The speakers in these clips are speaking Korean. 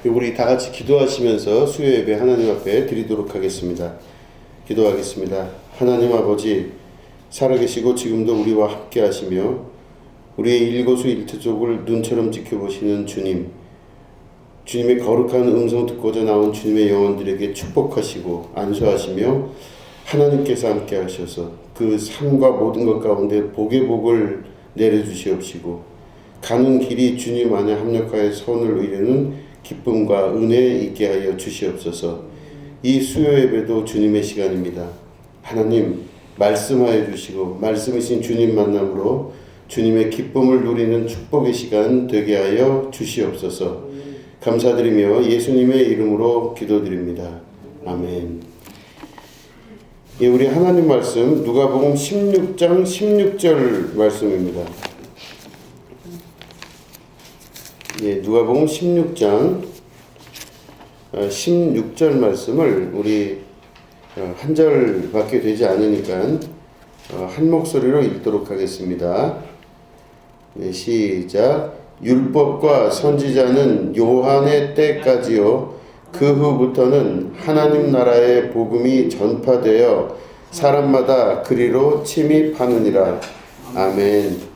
우리 다 같이 기도하시면서 수요 예배 하나님 앞에 드리도록 하겠습니다. 기도하겠습니다. 하나님 아버지, 살아계시고 지금도 우리와 함께 하시며 우리의 일거수일투족을 눈처럼 지켜보시는 주님, 주님의 거룩한 음성 듣고자 나온 주님의 영혼들에게 축복하시고 안수하시며 하나님께서 함께 하셔서 그 삶과 모든 것 가운데 복의 복을 내려주시옵시고 가는 길이 주님 안에 합력하여 선을 이루는 기쁨과 은혜 있게 하여 주시옵소서. 이 수요 예배도 주님의 시간입니다. 하나님 말씀하여 주시고 말씀이신 주님 만남으로 주님의 기쁨을 누리는 축복의 시간 되게 하여 주시옵소서. 감사드리며 예수님의 이름으로 기도드립니다. 아멘. 예, 우리 하나님 말씀 누가복음 16장 16절 말씀입니다. 예, 누가복음 16장 16절 말씀을 우리 한 절밖에 되지 않으니까 한 목소리로 읽도록 하겠습니다. 네, 시작. 율법과 선지자는 요한의 때까지요 그 후부터는 하나님 나라의 복음이 전파되어 사람마다 그리로 침입하느니라. 아멘.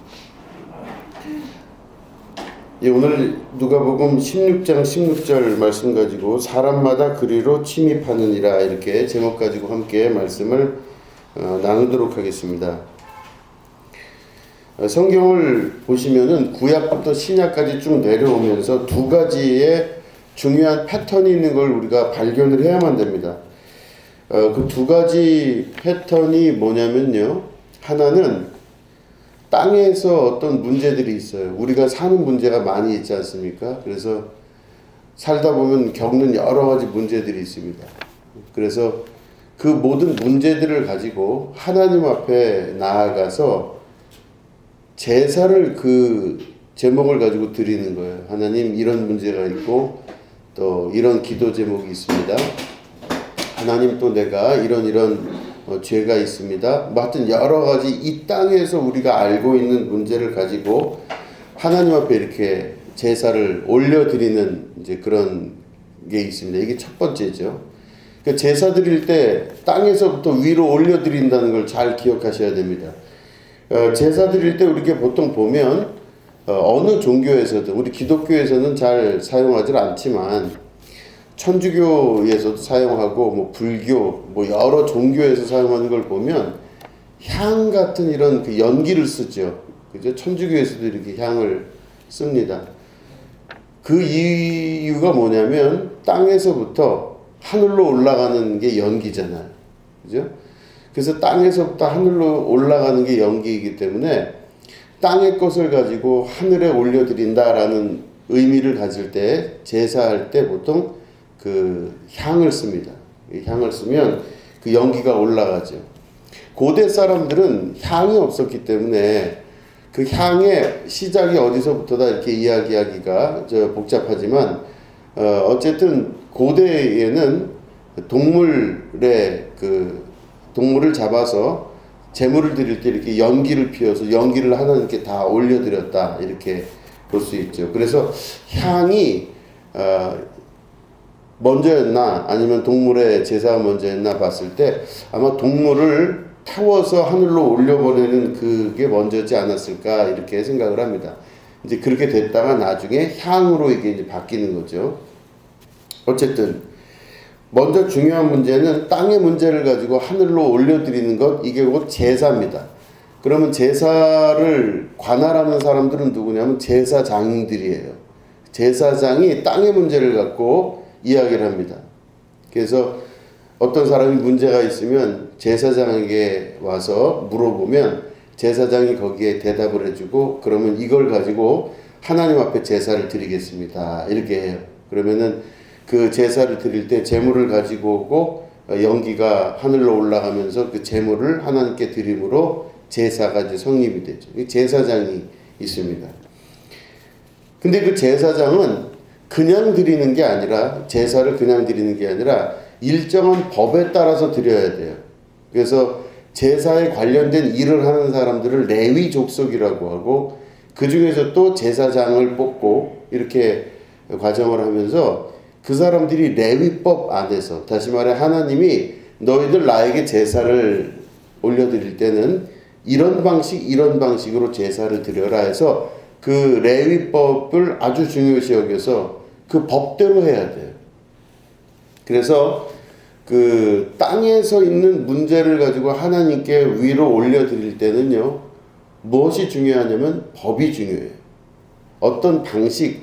예, 오늘 누가복음 16장 16절 말씀 가지고 사람마다 그리로 침입하느니라 이렇게 제목 가지고 함께 말씀을 나누도록 하겠습니다. 성경을 보시면은 구약부터 신약까지 쭉 내려오면서 두 가지의 중요한 패턴이 있는 걸 우리가 발견을 해야만 됩니다. 그 두 가지 패턴이 뭐냐면요. 하나는 땅에서 어떤 문제들이 있어요. 우리가 사는 문제가 많이 있지 않습니까? 그래서 살다 보면 겪는 여러 가지 문제들이 있습니다. 그래서 그 모든 문제들을 가지고 하나님 앞에 나아가서 제사를 그 제목을 가지고 드리는 거예요. 하나님 이런 문제가 있고 또 이런 기도 제목이 있습니다. 하나님 또 내가 이런 죄가 있습니다. 하여튼 여러 가지 이 땅에서 우리가 알고 있는 문제를 가지고 하나님 앞에 이렇게 제사를 올려드리는 이제 그런 게 있습니다. 이게 첫 번째죠. 그러니까 제사 드릴 때 땅에서부터 위로 올려드린다는 걸 잘 기억하셔야 됩니다. 제사 드릴 때 우리가 보통 보면 어느 종교에서든 우리 기독교에서는 잘 사용하지 않지만 천주교에서도 사용하고 뭐 불교 뭐 여러 종교에서 사용하는 걸 보면 향 같은 이런 그 연기를 쓰죠. 그죠? 천주교에서도 이렇게 향을 씁니다. 그 이유가 뭐냐면 땅에서부터 하늘로 올라가는 게 연기잖아요. 그죠? 그래서 땅에서부터 하늘로 올라가는 게 연기이기 때문에 땅의 것을 가지고 하늘에 올려드린다라는 의미를 가질 때 제사할 때 보통 그 향을 씁니다. 향을 쓰면 그 연기가 올라가죠. 고대 사람들은 향이 없었기 때문에 그 향의 시작이 어디서부터다 이렇게 이야기하기가 복잡하지만 어쨌든 고대에는 동물을 잡아서 제물을 드릴 때 이렇게 연기를 피워서 연기를 하나님께 다 올려드렸다 이렇게 볼 수 있죠. 그래서 향이 먼저였나 아니면 동물의 제사가 먼저였나 봤을 때 아마 동물을 태워서 하늘로 올려보내는 그게 먼저지 않았을까 이렇게 생각을 합니다. 이제 그렇게 됐다가 나중에 향으로 이게 이제 바뀌는 거죠. 어쨌든 먼저 중요한 문제는 땅의 문제를 가지고 하늘로 올려드리는 것, 이게 곧 제사입니다. 그러면 제사를 관할하는 사람들은 누구냐면 제사장들이에요. 제사장이 땅의 문제를 갖고 이야기를 합니다. 그래서 어떤 사람이 문제가 있으면 제사장에게 와서 물어보면 제사장이 거기에 대답을 해주고 그러면 이걸 가지고 하나님 앞에 제사를 드리겠습니다. 이렇게 해요. 그러면은 그 제사를 드릴 때 제물을 가지고 오고 연기가 하늘로 올라가면서 그 제물을 하나님께 드림으로 제사가 이제 성립이 되죠. 제사장이 있습니다. 근데 그 제사장은 그냥 드리는 게 아니라 제사를 그냥 드리는 게 아니라 일정한 법에 따라서 드려야 돼요. 그래서 제사에 관련된 일을 하는 사람들을 레위 족속이라고 하고 그 중에서 또 제사장을 뽑고 이렇게 과정을 하면서 그 사람들이 레위법 안에서, 다시 말해 하나님이 너희들 나에게 제사를 올려드릴 때는 이런 방식으로 제사를 드려라 해서 그 레위법을 아주 중요시 여겨서 그 법대로 해야 돼요. 그래서 그 땅에서 있는 문제를 가지고 하나님께 위로 올려드릴 때는요, 무엇이 중요하냐면 법이 중요해요. 어떤 방식,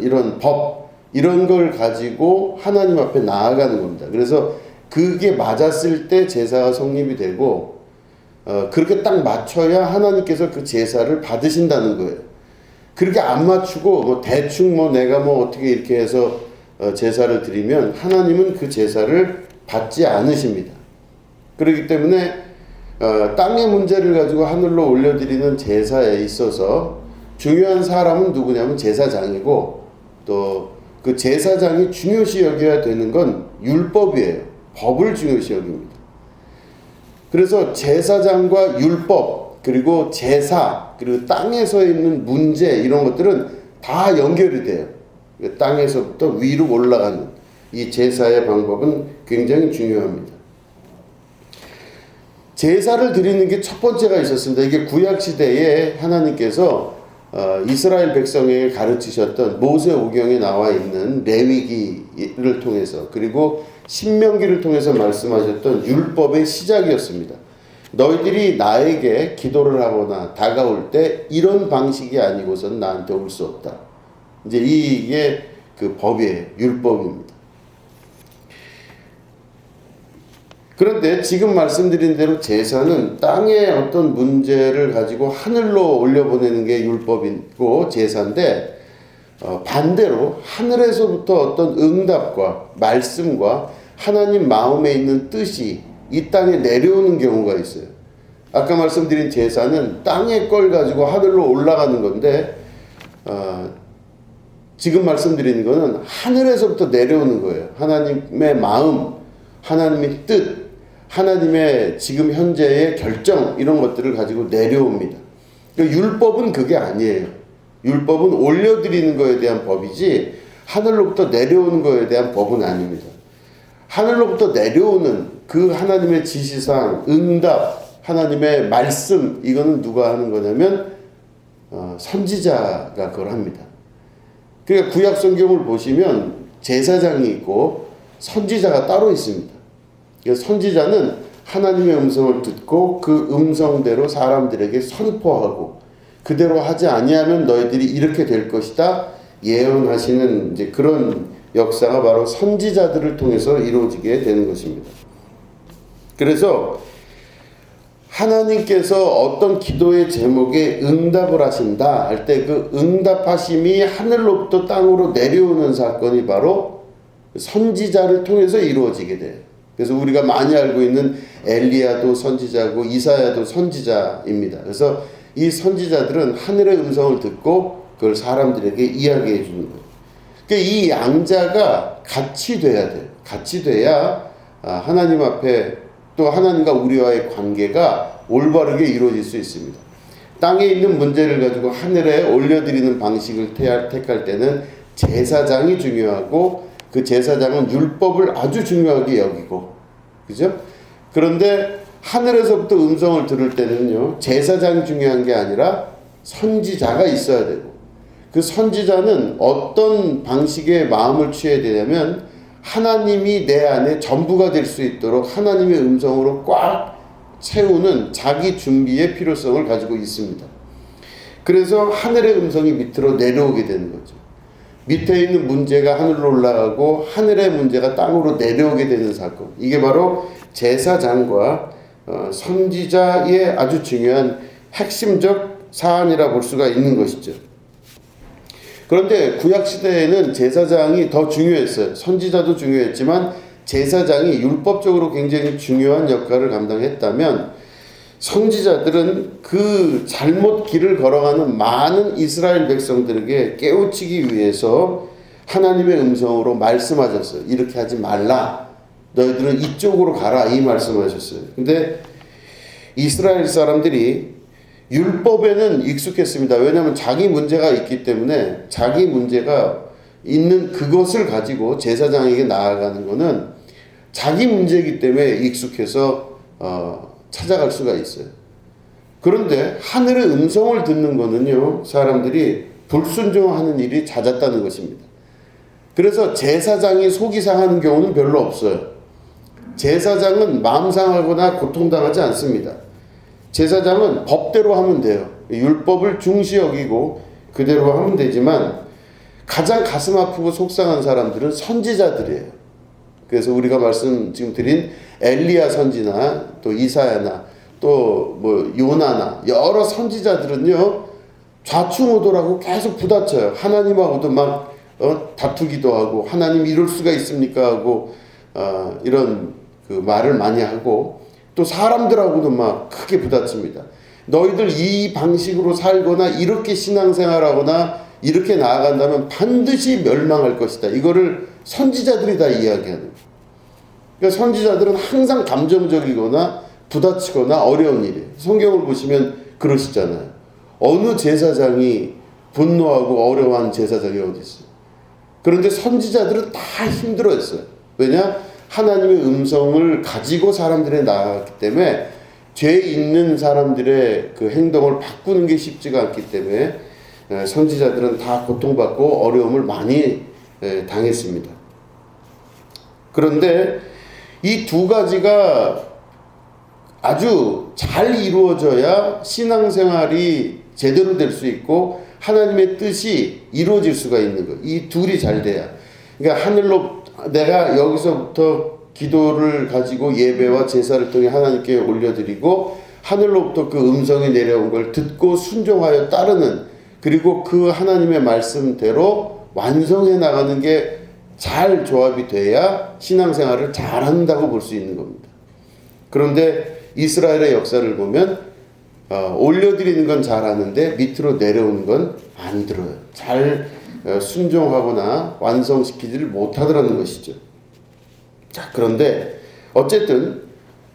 이런 법, 이런 걸 가지고 하나님 앞에 나아가는 겁니다. 그래서 그게 맞았을 때 제사가 성립이 되고, 그렇게 딱 맞춰야 하나님께서 그 제사를 받으신다는 거예요. 그렇게 안 맞추고 대충 내가 어떻게 이렇게 해서 제사를 드리면 하나님은 그 제사를 받지 않으십니다. 그렇기 때문에 땅의 문제를 가지고 하늘로 올려드리는 제사에 있어서 중요한 사람은 누구냐면 제사장이고, 또 그 제사장이 중요시 여겨야 되는 건 율법이에요. 법을 중요시 여깁니다. 그래서 제사장과 율법, 그리고 제사, 그리고 땅에서 있는 문제, 이런 것들은 다 연결이 돼요. 땅에서부터 위로 올라가는 이 제사의 방법은 굉장히 중요합니다. 제사를 드리는 게 첫 번째가 있었습니다. 이게 구약시대에 하나님께서 이스라엘 백성에게 가르치셨던 모세오경에 나와 있는 레위기를 통해서, 그리고 신명기를 통해서 말씀하셨던 율법의 시작이었습니다. 너희들이 나에게 기도를 하거나 다가올 때 이런 방식이 아니고선 나한테 올 수 없다. 이제 이게 그 법이에요. 율법입니다. 그런데 지금 말씀드린 대로 제사는 땅의 어떤 문제를 가지고 하늘로 올려보내는 게 율법이고 제사인데, 반대로 하늘에서부터 어떤 응답과 말씀과 하나님 마음에 있는 뜻이 이 땅에 내려오는 경우가 있어요. 아까 말씀드린 제사는 땅의 걸 가지고 하늘로 올라가는 건데, 지금 말씀드리는 거는 하늘에서부터 내려오는 거예요. 하나님의 마음, 하나님의 뜻, 하나님의 지금 현재의 결정, 이런 것들을 가지고 내려옵니다. 율법은 그게 아니에요. 율법은 올려드리는 거에 대한 법이지 하늘로부터 내려오는 거에 대한 법은 아닙니다. 하늘로부터 내려오는 그 하나님의 지시상, 응답, 하나님의 말씀, 이거는 누가 하는 거냐면 선지자가 그걸 합니다. 그러니까 구약 성경을 보시면 제사장이 있고 선지자가 따로 있습니다. 선지자는 하나님의 음성을 듣고 그 음성대로 사람들에게 선포하고, 그대로 하지 아니하면 너희들이 이렇게 될 것이다 예언하시는 이제 그런 역사가 바로 선지자들을 통해서 이루어지게 되는 것입니다. 그래서 하나님께서 어떤 기도의 제목에 응답을 하신다 할 때 그 응답하심이 하늘로부터 땅으로 내려오는 사건이 바로 선지자를 통해서 이루어지게 돼요. 그래서 우리가 많이 알고 있는 엘리야도 선지자고 이사야도 선지자입니다. 그래서 이 선지자들은 하늘의 음성을 듣고 그걸 사람들에게 이야기해 주는 거예요. 그러니까 이 양자가 같이 돼야 돼요. 같이 돼야 하나님 앞에, 또 하나님과 우리와의 관계가 올바르게 이루어질 수 있습니다. 땅에 있는 문제를 가지고 하늘에 올려드리는 방식을 택할 때는 제사장이 중요하고, 그 제사장은 율법을 아주 중요하게 여기고, 그죠? 그런데 하늘에서부터 음성을 들을 때는요, 제사장이 중요한 게 아니라 선지자가 있어야 되고, 그 선지자는 어떤 방식의 마음을 취해야 되냐면 하나님이 내 안에 전부가 될 수 있도록 하나님의 음성으로 꽉 채우는 자기 준비의 필요성을 가지고 있습니다. 그래서 하늘의 음성이 밑으로 내려오게 되는 거죠. 밑에 있는 문제가 하늘로 올라가고 하늘의 문제가 땅으로 내려오게 되는 사건, 이게 바로 제사장과 선지자의 아주 중요한 핵심적 사안이라 볼 수가 있는 것이죠. 그런데 구약시대에는 제사장이 더 중요했어요. 선지자도 중요했지만 제사장이 율법적으로 굉장히 중요한 역할을 감당했다면, 선지자들은 그 잘못 길을 걸어가는 많은 이스라엘 백성들에게 깨우치기 위해서 하나님의 음성으로 말씀하셨어요. 이렇게 하지 말라. 너희들은 이쪽으로 가라. 이 말씀하셨어요. 근데 이스라엘 사람들이 율법에는 익숙했습니다. 왜냐하면 자기 문제가 있기 때문에 자기 문제가 있는 그것을 가지고 제사장에게 나아가는 것은 자기 문제이기 때문에 익숙해서 찾아갈 수가 있어요. 그런데 하늘의 음성을 듣는 거는요, 사람들이 불순종하는 일이 잦았다는 것입니다. 그래서 제사장이 속이 상하는 경우는 별로 없어요. 제사장은 마음 상하거나 고통당하지 않습니다. 제사장은 법대로 하면 돼요. 율법을 중시 여기고 그대로 하면 되지만 가장 가슴 아프고 속상한 사람들은 선지자들이에요. 그래서 우리가 말씀 지금 드린 엘리야 선지나 또 이사야나 또 뭐 요나나 여러 선지자들은요, 좌충우돌하고 계속 부딪혀요. 하나님하고도 막 다투기도 하고, 하나님 이럴 수가 있습니까 하고 이런 그 말을 많이 하고, 또 사람들하고도 막 크게 부딪힙니다. 너희들 이 방식으로 살거나 이렇게 신앙생활하거나 이렇게 나아간다면 반드시 멸망할 것이다. 이거를 선지자들이 다 이야기하는 거예요. 그러니까 선지자들은 항상 감정적이거나 부딪히거나 어려운 일이에요. 성경을 보시면 그러시잖아요. 어느 제사장이 분노하고 어려워하는 제사장이 어디 있어요? 그런데 선지자들은 다 힘들어했어요. 왜냐? 하나님의 음성을 가지고 사람들에 나아갔기 때문에 죄 있는 사람들의 그 행동을 바꾸는 게 쉽지가 않기 때문에 선지자들은 다 고통받고 어려움을 많이 당했습니다. 그런데 이 두 가지가 아주 잘 이루어져야 신앙생활이 제대로 될 수 있고 하나님의 뜻이 이루어질 수가 있는 거예요. 이 둘이 잘 돼야. 그러니까 하늘로 내가 여기서부터 기도를 가지고 예배와 제사를 통해 하나님께 올려드리고 하늘로부터 그 음성이 내려온 걸 듣고 순종하여 따르는, 그리고 그 하나님의 말씀대로 완성해 나가는 게 잘 조합이 돼야 신앙생활을 잘한다고 볼 수 있는 겁니다. 그런데 이스라엘의 역사를 보면 올려드리는 건 잘하는데 밑으로 내려오는 건 안 들어요. 잘 순종하거나 완성시키지를 못하더라는 것이죠. 자, 그런데 어쨌든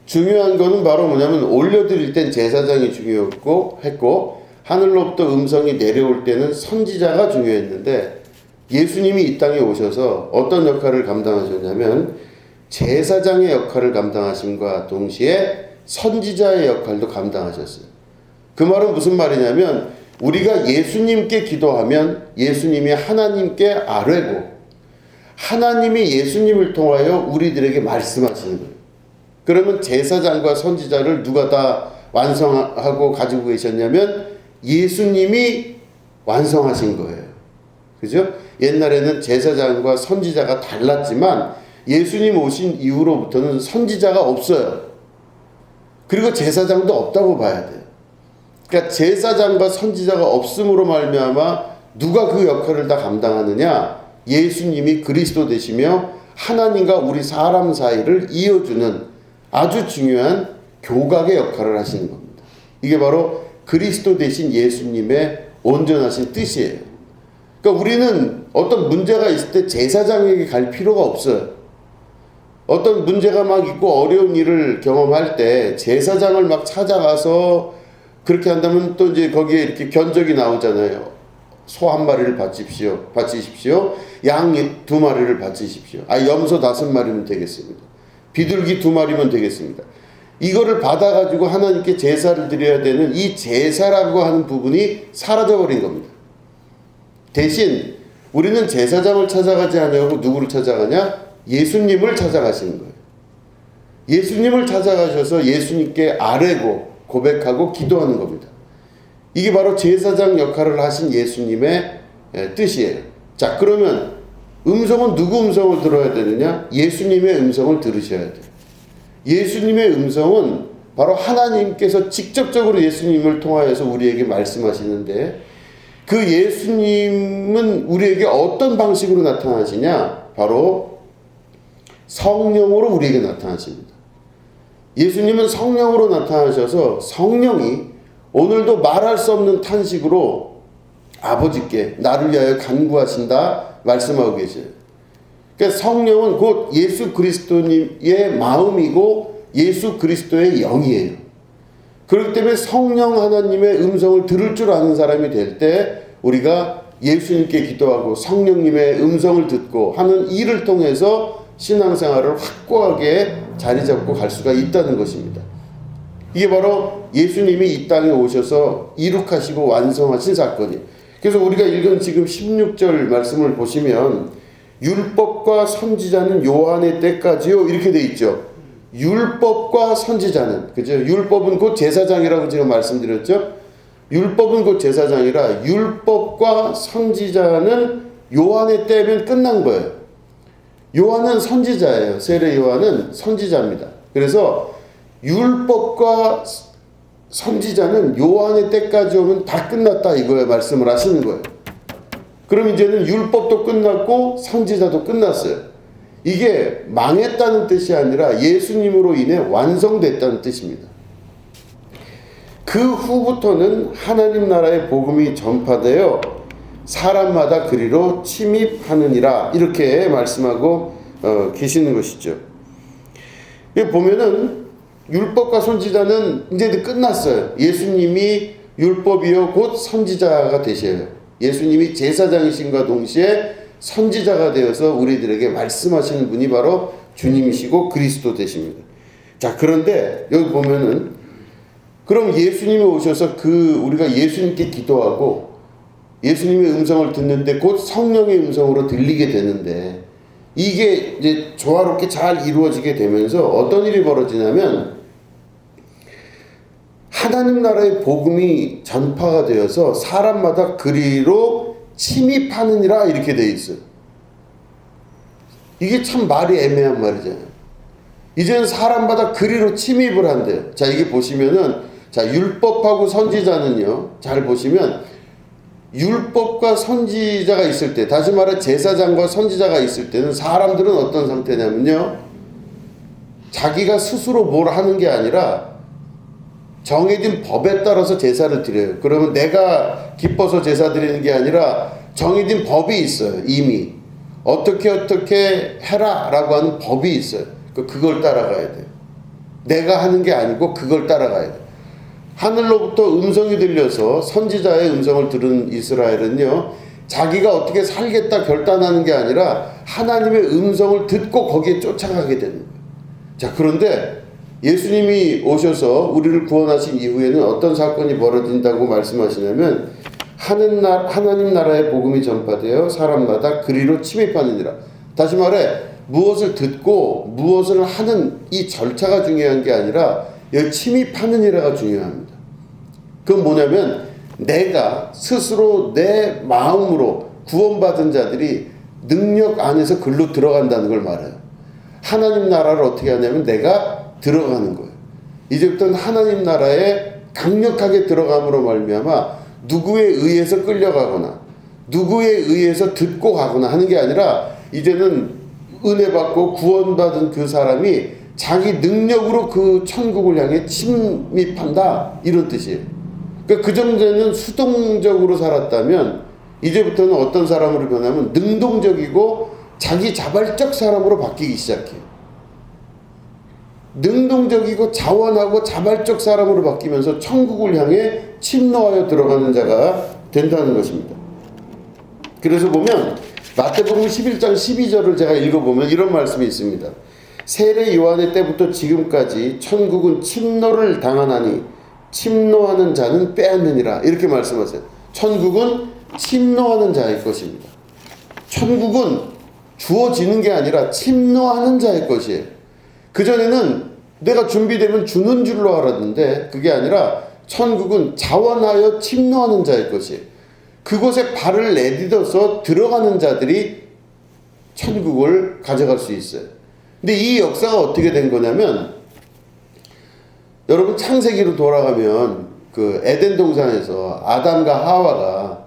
중요한 거는 바로 뭐냐면 올려드릴 땐 제사장이 했고 하늘로부터 음성이 내려올 때는 선지자가 중요했는데, 예수님이 이 땅에 오셔서 어떤 역할을 감당하셨냐면 제사장의 역할을 감당하심과 동시에 선지자의 역할도 감당하셨어요. 그 말은 무슨 말이냐면 우리가 예수님께 기도하면 예수님이 하나님께 아뢰고 하나님이 예수님을 통하여 우리들에게 말씀하시는 거예요. 그러면 제사장과 선지자를 누가 다 완성하고 가지고 계셨냐면 예수님이 완성하신 거예요. 그죠? 옛날에는 제사장과 선지자가 달랐지만 예수님 오신 이후로부터는 선지자가 없어요. 그리고 제사장도 없다고 봐야 돼요. 그러니까 제사장과 선지자가 없음으로 말미암아 누가 그 역할을 다 감당하느냐? 예수님이 그리스도 되시며 하나님과 우리 사람 사이를 이어주는 아주 중요한 교각의 역할을 하시는 겁니다. 이게 바로 그리스도 되신 예수님의 온전하신 뜻이에요. 그러니까 우리는 어떤 문제가 있을 때 제사장에게 갈 필요가 없어요. 어떤 문제가 막 있고 어려운 일을 경험할 때 제사장을 막 찾아가서 그렇게 한다면 또 이제 거기에 이렇게 견적이 나오잖아요. 소 한 마리를 바치십시오. 양 2마리를 바치십시오. 염소 5마리면 되겠습니다. 비둘기 2마리면 되겠습니다. 이거를 받아가지고 하나님께 제사를 드려야 되는 이 제사라고 하는 부분이 사라져버린 겁니다. 대신 우리는 제사장을 찾아가지 않냐고 누구를 찾아가냐? 예수님을 찾아가시는 거예요. 예수님을 찾아가셔서 예수님께 아뢰고 고백하고 기도하는 겁니다. 이게 바로 제사장 역할을 하신 예수님의 뜻이에요. 자, 그러면 음성은 누구 음성을 들어야 되느냐? 예수님의 음성을 들으셔야 돼요. 예수님의 음성은 바로 하나님께서 직접적으로 예수님을 통하여서 우리에게 말씀하시는데, 그 예수님은 우리에게 어떤 방식으로 나타나시냐? 바로 성령으로 우리에게 나타나십니다. 예수님은 성령으로 나타나셔서 성령이 오늘도 말할 수 없는 탄식으로 아버지께 나를 위하여 간구하신다 말씀하고 계셔요. 그러니까 성령은 곧 예수 그리스도님의 마음이고 예수 그리스도의 영이에요. 그렇기 때문에 성령 하나님의 음성을 들을 줄 아는 사람이 될 때 우리가 예수님께 기도하고 성령님의 음성을 듣고 하는 일을 통해서 신앙생활을 확고하게 자리 잡고 갈 수가 있다는 것입니다. 이게 바로 예수님이 이 땅에 오셔서 이룩하시고 완성하신 사건이에요. 그래서 우리가 읽은 지금 16절 말씀을 보시면 율법과 선지자는 요한의 때까지요 이렇게 돼 있죠. 율법과 선지자는, 그죠? 율법은 곧 제사장이라고 제가 말씀드렸죠. 율법은 곧 제사장이라 율법과 선지자는 요한의 때면 끝난 거예요. 요한은 선지자예요. 세례 요한은 선지자입니다. 그래서 율법과 선지자는 요한의 때까지 오면 다 끝났다 이거에 말씀을 하시는 거예요. 그럼 이제는 율법도 끝났고 선지자도 끝났어요. 이게 망했다는 뜻이 아니라 예수님으로 인해 완성됐다는 뜻입니다. 그 후부터는 하나님 나라의 복음이 전파되어 사람마다 그리로 침입하느니라 이렇게 말씀하고 계시는 것이죠. 보면은 율법과 선지자는 이제 끝났어요. 예수님이 율법이요 곧 선지자가 되셔요. 예수님이 제사장이신과 동시에 선지자가 되어서 우리들에게 말씀하시는 분이 바로 주님이시고 그리스도 되십니다. 자, 그런데 여기 보면은 그럼 예수님이 오셔서 우리가 예수님께 기도하고 예수님의 음성을 듣는데 곧 성령의 음성으로 들리게 되는데 이게 이제 조화롭게 잘 이루어지게 되면서 어떤 일이 벌어지냐면 하나님 나라의 복음이 전파가 되어서 사람마다 그리로 침입하느니라 이렇게 되어 있어요. 이게 참 말이 애매한 말이잖아요. 이제는 사람마다 그리로 침입을 한대요. 자, 이게 보시면은 자, 율법하고 선지자는요. 잘 보시면 율법과 선지자가 있을 때, 다시 말해 제사장과 선지자가 있을 때는 사람들은 어떤 상태냐면요. 자기가 스스로 뭘 하는 게 아니라 정해진 법에 따라서 제사를 드려요. 그러면 내가 기뻐서 제사 드리는 게 아니라 정해진 법이 있어요. 이미 어떻게 해라 라고 하는 법이 있어요. 그걸 따라가야 돼요. 내가 하는 게 아니고 그걸 따라가야 돼요. 하늘로부터 음성이 들려서 선지자의 음성을 들은 이스라엘은요, 자기가 어떻게 살겠다 결단하는 게 아니라 하나님의 음성을 듣고 거기에 쫓아가게 되는 거예요. 자, 그런데 예수님이 오셔서 우리를 구원하신 이후에는 어떤 사건이 벌어진다고 말씀하시냐면 하나님 나라의 복음이 전파되어 사람마다 그리로 침입하느니라. 다시 말해 무엇을 듣고 무엇을 하는 이 절차가 중요한 게 아니라 여기 침입하느니라가 중요합니다. 그건 뭐냐면 내가 스스로 내 마음으로 구원받은 자들이 능력 안에서 글로 들어간다는 걸 말해요. 하나님 나라를 어떻게 하냐면 내가 들어가는 거예요. 이제부터는 하나님 나라에 강력하게 들어감으로 말미암아 누구에 의해서 끌려가거나 누구에 의해서 듣고 가거나 하는 게 아니라 이제는 은혜 받고 구원받은 그 사람이 자기 능력으로 그 천국을 향해 침입한다 이런 뜻이에요. 그러니까 그 전에는 수동적으로 살았다면 이제부터는 어떤 사람으로 변하면 능동적이고 자기 자발적 사람으로 바뀌기 시작해요. 능동적이고 자원하고 자발적 사람으로 바뀌면서 천국을 향해 침노하여 들어가는 자가 된다는 것입니다. 그래서 보면 마태복음 11장 12절을 제가 읽어보면 이런 말씀이 있습니다. 세례 요한의 때부터 지금까지 천국은 침노를 당하나니 침노하는 자는 빼앗느니라 이렇게 말씀하세요. 천국은 침노하는 자의 것입니다. 천국은 주어지는 게 아니라 침노하는 자의 것이에요. 그전에는 내가 준비되면 주는 줄로 알았는데 그게 아니라 천국은 자원하여 침노하는 자의 것이에요. 그곳에 발을 내딛어서 들어가는 자들이 천국을 가져갈 수 있어요. 근데 이 역사가 어떻게 된 거냐면 여러분 창세기로 돌아가면 그 에덴 동산에서 아담과 하와가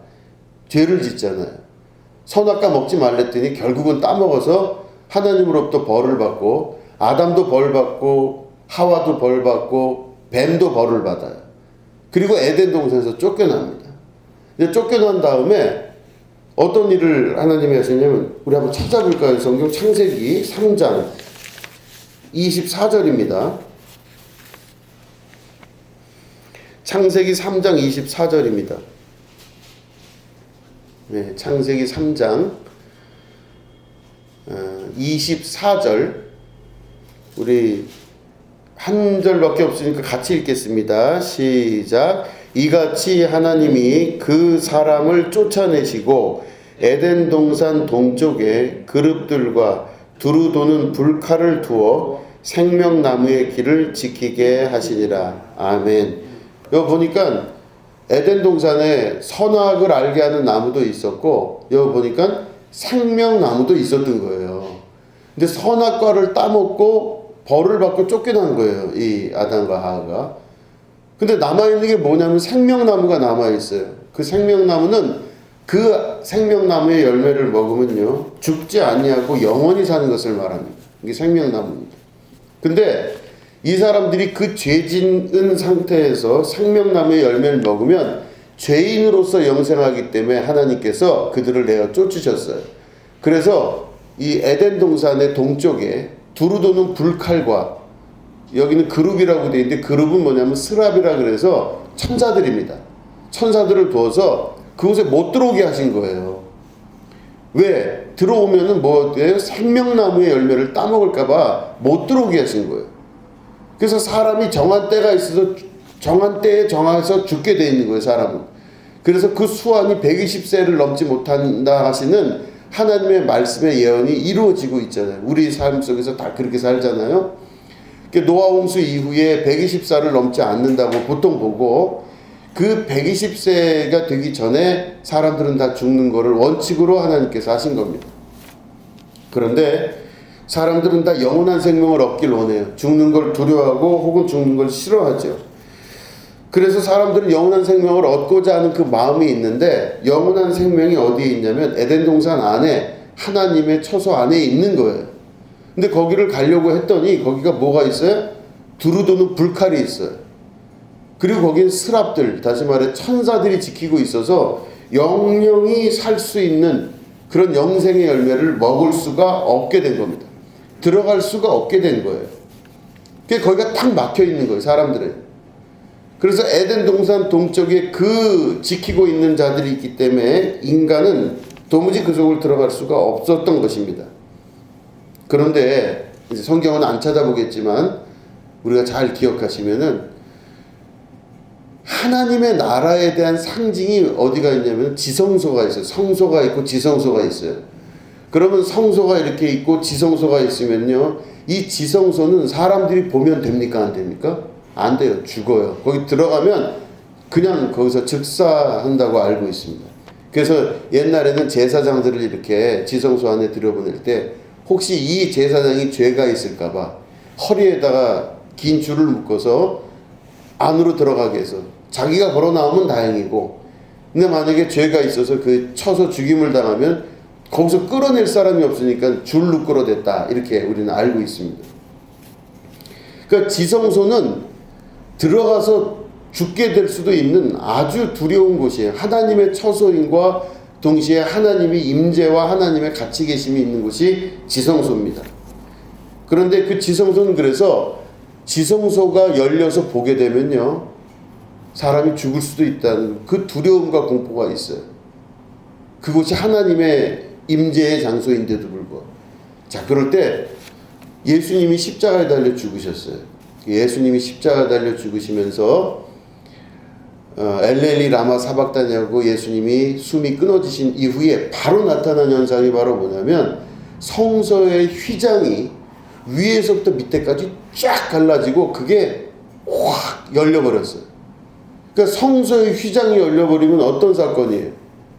죄를 짓잖아요. 선악과 먹지 말랬더니 결국은 따먹어서 하나님으로부터 벌을 받고 아담도 벌 받고 하와도 벌 받고 뱀도 벌을 받아요. 그리고 에덴 동산에서 쫓겨납니다. 이제 쫓겨난 다음에 어떤 일을 하나님이 하시냐면 우리 한번 찾아볼까요? 성경 창세기 3장 24절입니다. 창세기 3장 24절입니다. 네, 창세기 3장 24절, 우리 한 절밖에 없으니까 같이 읽겠습니다. 시작. 이같이 하나님이 그 사람을 쫓아내시고 에덴 동산 동쪽에 그룹들과 두루 도는 불칼을 두어 생명나무의 길을 지키게 하시니라. 아멘. 여기 보니까 에덴 동산에 선악을 알게 하는 나무도 있었고, 여기 보니까 생명나무도 있었던 거예요. 근데 선악과를 따먹고 벌을 받고 쫓겨난 거예요, 이 아담과 하와가. 근데 남아있는 게 뭐냐면 생명나무가 남아있어요. 그 생명나무는, 그 생명나무의 열매를 먹으면요 죽지 아니하고 영원히 사는 것을 말합니다. 이게 생명나무입니다. 근데 이 사람들이 그 죄 짓은 상태에서 생명나무의 열매를 먹으면 죄인으로서 영생하기 때문에 하나님께서 그들을 내어 쫓으셨어요. 그래서 이 에덴 동산의 동쪽에 두루 도는 불칼과, 여기는 그룹이라고 되어 있는데 그룹은 뭐냐면 스랍이라 그래서 천사들입니다. 천사들을 두어서 그곳에 못 들어오게 하신 거예요. 왜? 들어오면은 뭐예요? 생명나무의 열매를 따먹을까봐 못 들어오게 하신 거예요. 그래서 사람이 정한 때가 있어서 정한 때에 정해서 죽게 돼 있는 거예요, 사람은. 그래서 그 수완이 120세를 넘지 못한다 하시는 하나님의 말씀의 예언이 이루어지고 있잖아요. 우리 삶 속에서 다 그렇게 살잖아요. 노아 홍수 이후에 120살을 넘지 않는다고 보통 보고, 그 120세가 되기 전에 사람들은 다 죽는 것을 원칙으로 하나님께서 하신 겁니다. 그런데 사람들은 다 영원한 생명을 얻길 원해요. 죽는 걸 두려워하고 혹은 죽는 걸 싫어하죠. 그래서 사람들은 영원한 생명을 얻고자 하는 그 마음이 있는데, 영원한 생명이 어디에 있냐면 에덴 동산 안에 하나님의 처소 안에 있는 거예요. 근데 거기를 가려고 했더니 거기가 뭐가 있어요? 두루 도는 불칼이 있어요. 그리고 거기는 스랍들, 다시 말해 천사들이 지키고 있어서 영영이 살 수 있는 그런 영생의 열매를 먹을 수가 없게 된 겁니다. 들어갈 수가 없게 된 거예요. 거기가 딱 막혀 있는 거예요, 사람들은. 그래서 에덴 동산 동쪽에 그 지키고 있는 자들이 있기 때문에 인간은 도무지 그 속을 들어갈 수가 없었던 것입니다. 그런데 이제 성경은 안 찾아보겠지만 우리가 잘 기억하시면은 하나님의 나라에 대한 상징이 어디가 있냐면 지성소가 있어요. 성소가 있고 지성소가 있어요. 그러면 성소가 이렇게 있고 지성소가 있으면요, 이 지성소는 사람들이 보면 됩니까? 안 됩니까? 안 돼요. 죽어요. 거기 들어가면 그냥 거기서 즉사한다고 알고 있습니다. 그래서 옛날에는 제사장들을 이렇게 지성소 안에 들여보낼 때 혹시 이 제사장이 죄가 있을까봐 허리에다가 긴 줄을 묶어서 안으로 들어가게 해서, 자기가 걸어 나오면 다행이고, 근데 만약에 죄가 있어서 그 쳐서 죽임을 당하면 거기서 끌어낼 사람이 없으니까 줄로 끌어댔다, 이렇게 우리는 알고 있습니다. 그러니까 지성소는 들어가서 죽게 될 수도 있는 아주 두려운 곳이에요. 하나님의 처소인과 동시에 하나님의 임재와 하나님의 같이 계심이 있는 곳이 지성소입니다. 그런데 그 지성소는, 그래서 지성소가 열려서 보게 되면요, 사람이 죽을 수도 있다는 그 두려움과 공포가 있어요. 그곳이 하나님의 임재의 장소인데도 불구하고. 자, 그럴 때 예수님이 십자가에 달려 죽으셨어요. 예수님이 십자가에 달려 죽으시면서 엘렐리 라마 사박다니하고 예수님이 숨이 끊어지신 이후에 바로 나타난 현상이 바로 뭐냐면, 성소의 휘장이 위에서부터 밑에까지 쫙 갈라지고 그게 확 열려버렸어요. 그러니까 성소의 휘장이 열려버리면 어떤 사건이에요?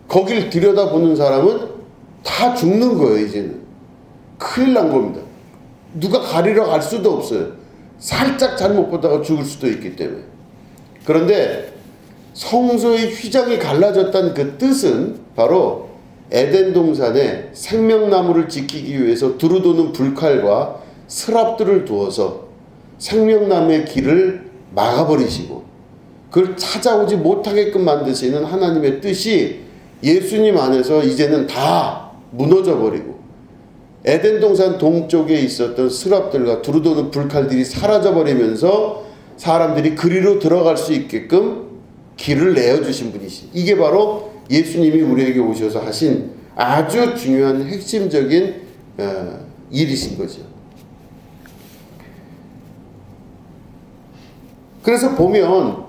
거길 들여다보는 사람은 다 죽는 거예요. 이제는 큰일 난 겁니다. 누가 가리러 갈 수도 없어요. 살짝 잘못 보다가 죽을 수도 있기 때문에. 그런데 성소의 휘장이 갈라졌다는 그 뜻은 바로 에덴 동산에 생명나무를 지키기 위해서 두루 도는 불칼과 스랍들을 두어서 생명나무의 길을 막아버리시고 그걸 찾아오지 못하게끔 만드시는 하나님의 뜻이 예수님 안에서 이제는 다 무너져 버리고, 에덴 동산 동쪽에 있었던 스랍들과 두루 도는 불칼들이 사라져 버리면서 사람들이 그리로 들어갈 수 있게끔 길을 내어주신 분이시. 이게 바로 예수님이 우리에게 오셔서 하신 아주 중요한 핵심적인 일이신 거죠. 그래서 보면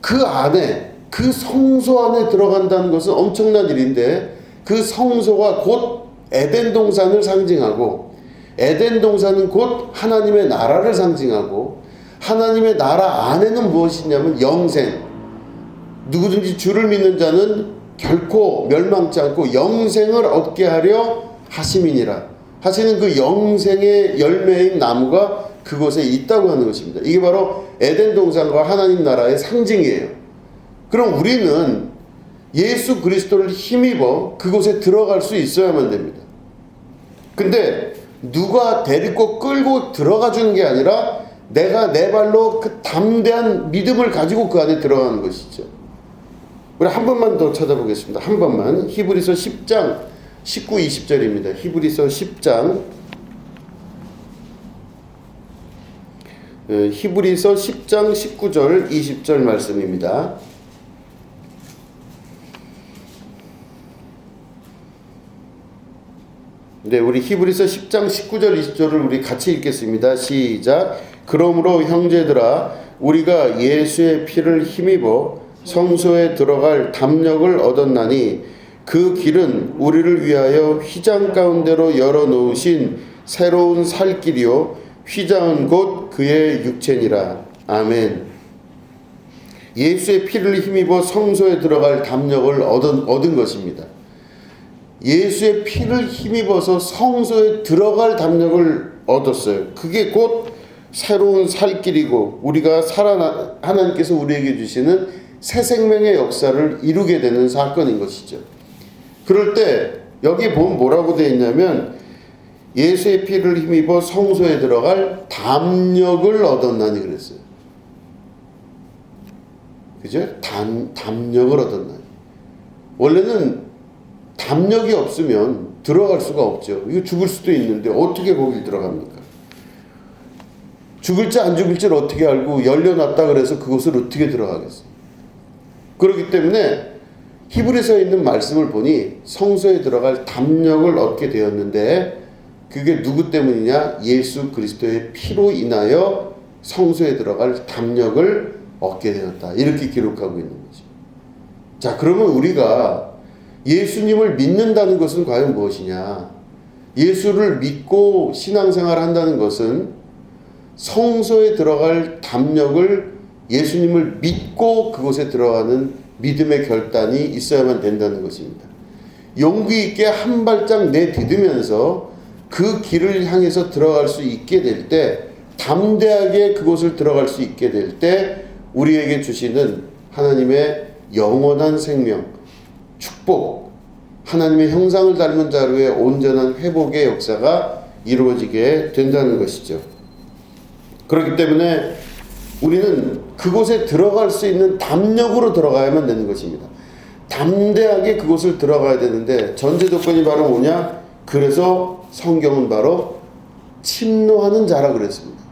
그 안에, 그 성소 안에 들어간다는 것은 엄청난 일인데, 그 성소가 곧 에덴 동산을 상징하고, 에덴 동산은 곧 하나님의 나라를 상징하고, 하나님의 나라 안에는 무엇이냐면 영생. 누구든지 주를 믿는 자는 결코 멸망치 않고 영생을 얻게 하려 하심이니라 하시는 그 영생의 열매인 나무가 그곳에 있다고 하는 것입니다. 이게 바로 에덴 동산과 하나님 나라의 상징이에요. 그럼 우리는 예수 그리스도를 힘입어 그곳에 들어갈 수 있어야만 됩니다. 근데 누가 데리고 끌고 들어가 주는 게 아니라 내가 내 발로 그 담대한 믿음을 가지고 그 안에 들어가는 것이죠. 우리 한 번만 더 찾아보겠습니다. 한 번만. 히브리서 10장 19, 20절입니다. 히브리서 10장 히브리서 10장 19절 20절 말씀입니다. 네, 우리 히브리서 10장 19절 20절을 우리 같이 읽겠습니다. 시작. 그러므로 형제들아 우리가 예수의 피를 힘입어 성소에 들어갈 담력을 얻었나니 그 길은 우리를 위하여 휘장 가운데로 열어놓으신 새로운 살 길이요 휘장은 곧 그의 육체니라. 아멘. 예수의 피를 힘입어 성소에 들어갈 담력을 얻은 것입니다. 예수의 피를 힘입어서 성소에 들어갈 담력을 얻었어요. 그게 곧 새로운 살 길이고 우리가 하나님께서 우리에게 주시는 새 생명의 역사를 이루게 되는 사건인 것이죠. 그럴 때 여기 보면 뭐라고 되어 있냐면 예수의 피를 힘입어 성소에 들어갈 담력을 얻었나니 그랬어요. 그죠? 담력을 얻었나니. 원래는 담력이 없으면 들어갈 수가 없죠. 이거 죽을 수도 있는데 어떻게 거길 들어갑니까? 죽을지 안 죽을지를 어떻게 알고 열려놨다 그래서 그곳을 어떻게 들어가겠어요? 그렇기 때문에 히브리서에 있는 말씀을 보니 성소에 들어갈 담력을 얻게 되었는데 그게 누구 때문이냐? 예수 그리스도의 피로 인하여 성소에 들어갈 담력을 얻게 되었다. 이렇게 기록하고 있는 거죠. 자, 그러면 우리가 예수님을 믿는다는 것은 과연 무엇이냐? 예수를 믿고 신앙생활을 한다는 것은 성소에 들어갈 담력을 예수님을 믿고 그곳에 들어가는 믿음의 결단이 있어야만 된다는 것입니다. 용기 있게 한 발짝 내디디면서 그 길을 향해서 들어갈 수 있게 될 때, 담대하게 그곳을 들어갈 수 있게 될 때 우리에게 주시는 하나님의 영원한 생명, 축복, 하나님의 형상을 닮은 자로의 온전한 회복의 역사가 이루어지게 된다는 것이죠. 그렇기 때문에 우리는 그곳에 들어갈 수 있는 담력으로 들어가야만 되는 것입니다. 담대하게 그곳을 들어가야 되는데 전제 조건이 바로 뭐냐? 그래서 성경은 바로 침노하는 자라 그랬습니다.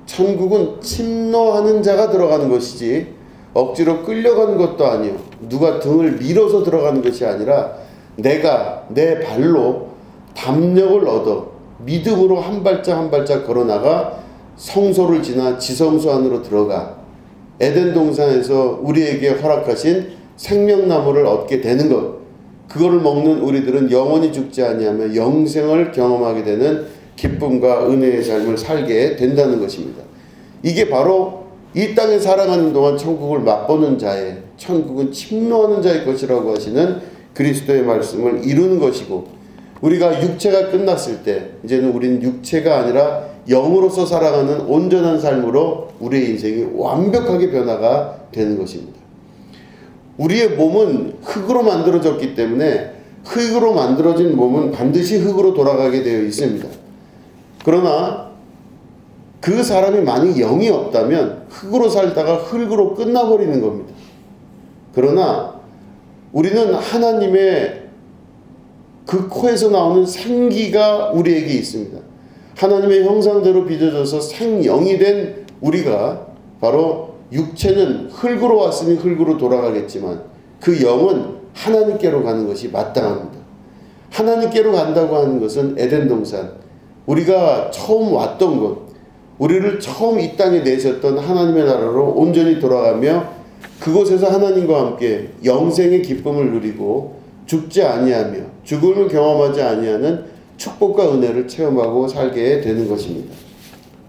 천국은 침노하는 자가 들어가는 것이지 억지로 끌려가는 것도 아니요. 누가 등을 밀어서 들어가는 것이 아니라 내가 내 발로 담력을 얻어 믿음으로 한 발짝 한 발짝 걸어나가 성소를 지나 지성소 안으로 들어가 에덴 동산에서 우리에게 허락하신 생명나무를 얻게 되는 것, 그거를 먹는 우리들은 영원히 죽지 아니하며 영생을 경험하게 되는 기쁨과 은혜의 삶을 살게 된다는 것입니다. 이게 바로 이 땅에 살아가는 동안 천국을 맛보는 자의, 천국은 침노하는 자의 것이라고 하시는 그리스도의 말씀을 이루는 것이고, 우리가 육체가 끝났을 때 이제는 우리는 육체가 아니라 영으로서 살아가는 온전한 삶으로 우리의 인생이 완벽하게 변화가 되는 것입니다. 우리의 몸은 흙으로 만들어졌기 때문에 흙으로 만들어진 몸은 반드시 흙으로 돌아가게 되어 있습니다. 그러나 그 사람이 만약 영이 없다면 흙으로 살다가 흙으로 끝나버리는 겁니다. 그러나 우리는 하나님의 그 코에서 나오는 생기가 우리에게 있습니다. 하나님의 형상대로 빚어져서 생영이 된 우리가 바로 육체는 흙으로 왔으니 흙으로 돌아가겠지만 그 영은 하나님께로 가는 것이 마땅합니다. 하나님께로 간다고 하는 것은 에덴 동산, 우리가 처음 왔던 곳, 우리를 처음 이 땅에 내셨던 하나님의 나라로 온전히 돌아가며 그곳에서 하나님과 함께 영생의 기쁨을 누리고 죽지 아니하며 죽음을 경험하지 아니하는 축복과 은혜를 체험하고 살게 되는 것입니다.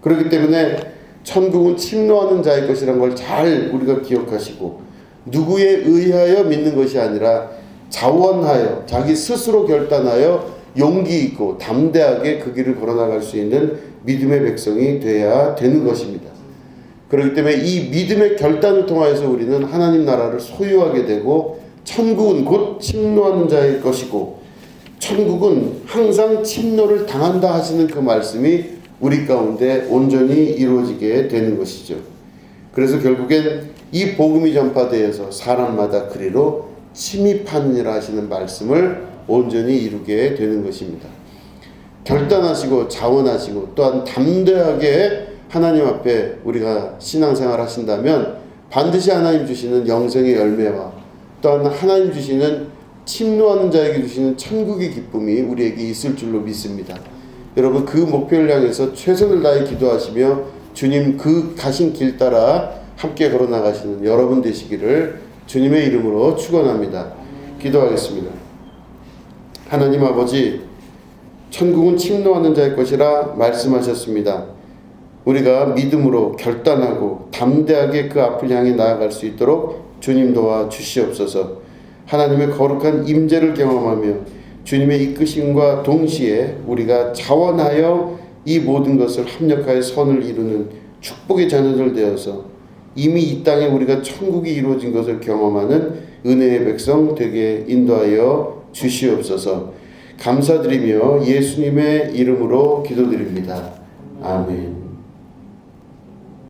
그렇기 때문에 천국은 침노하는 자의 것이라는 걸 잘 우리가 기억하시고, 누구에 의하여 믿는 것이 아니라 자원하여 자기 스스로 결단하여 용기 있고 담대하게 그 길을 걸어나갈 수 있는 믿음의 백성이 되어야 되는 것입니다. 그렇기 때문에 이 믿음의 결단을 통하여서 우리는 하나님 나라를 소유하게 되고, 천국은 곧 침노하는 자의 것이고, 천국은 항상 침노를 당한다 하시는 그 말씀이 우리 가운데 온전히 이루어지게 되는 것이죠. 그래서 결국엔 이 복음이 전파되어서 사람마다 그리로 침입하느니라 하시는 말씀을 온전히 이루게 되는 것입니다. 결단하시고 자원하시고 또한 담대하게 하나님 앞에 우리가 신앙생활 하신다면 반드시 하나님 주시는 영생의 열매와 또한 하나님 주시는 침노하는 자에게 주시는 천국의 기쁨이 우리에게 있을 줄로 믿습니다. 여러분, 그 목표를 향해서 최선을 다해 기도하시며 주님 그 가신 길 따라 함께 걸어나가시는 여러분 되시기를 주님의 이름으로 축원합니다. 기도하겠습니다. 하나님 아버지, 천국은 침노하는 자의 것이라 말씀하셨습니다. 우리가 믿음으로 결단하고 담대하게 그 앞을 향해 나아갈 수 있도록 주님 도와 주시옵소서. 하나님의 거룩한 임재를 경험하며 주님의 이끄심과 동시에 우리가 자원하여 이 모든 것을 합력하여 선을 이루는 축복의 자녀들 되어서 이미 이 땅에 우리가 천국이 이루어진 것을 경험하는 은혜의 백성 되게 인도하여 주시옵소서. 감사드리며 예수님의 이름으로 기도드립니다. 아멘.